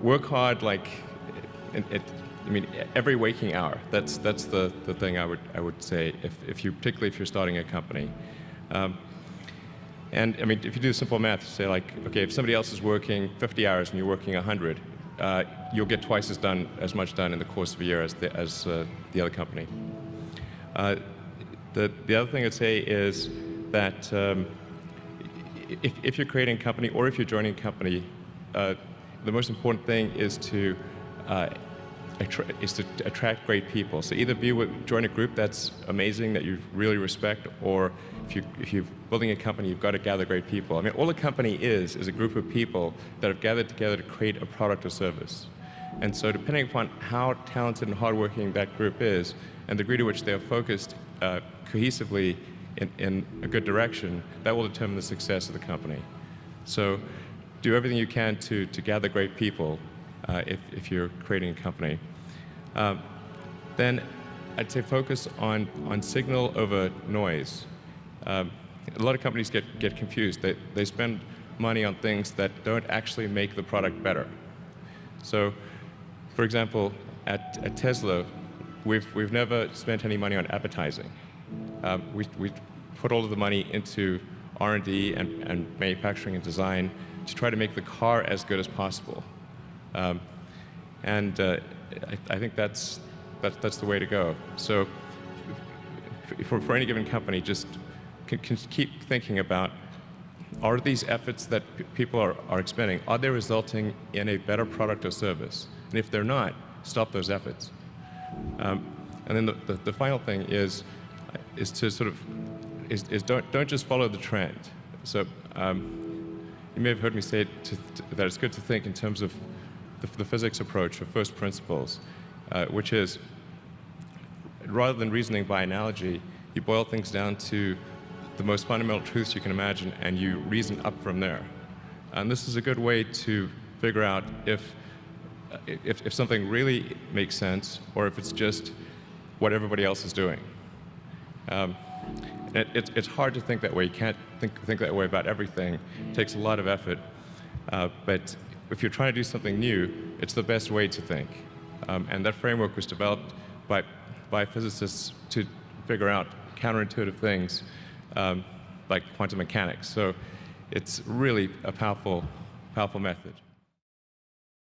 work hard like I mean, every waking hour. That's the thing I would say particularly if you're starting a company. And I mean, if you do simple math, say like, okay, if somebody else is working 50 hours and you're working 100, you'll get twice as much done in the course of a year as the other company. The other thing I'd say is that if you're creating a company or if you're joining a company, the most important thing is to attract great people. So either join a group that's amazing, that you really respect, or if you're building a company, you've got to gather great people. I mean, all a company is a group of people that have gathered together to create a product or service. And so depending upon how talented and hardworking that group is, and the degree to which they are focused cohesively in a good direction, that will determine the success of the company. So do everything you can to gather great people if you're creating a company. Then I'd say focus on signal over noise. A lot of companies get confused. They spend money on things that don't actually make the product better. So, for example, at Tesla, we've never spent any money on advertising. We put all of the money into R&D and manufacturing and design to try to make the car as good as possible. I think that's the way to go. So for any given company, just can keep thinking about, are these efforts that people are expending, are they resulting in a better product or service? And if they're not, stop those efforts. And then the final thing is to sort of don't just follow the trend. So you may have heard me say that it's good to think in terms of the physics approach or first principles, which is, rather than reasoning by analogy, you boil things down to the most fundamental truths you can imagine, and you reason up from there. And this is a good way to figure out if something really makes sense, or if it's just what everybody else is doing. It's hard to think that way. You can't think that way about everything. It takes a lot of effort. But if you're trying to do something new, it's the best way to think. And that framework was developed by physicists to figure out counterintuitive things like quantum mechanics. So it's really a powerful method.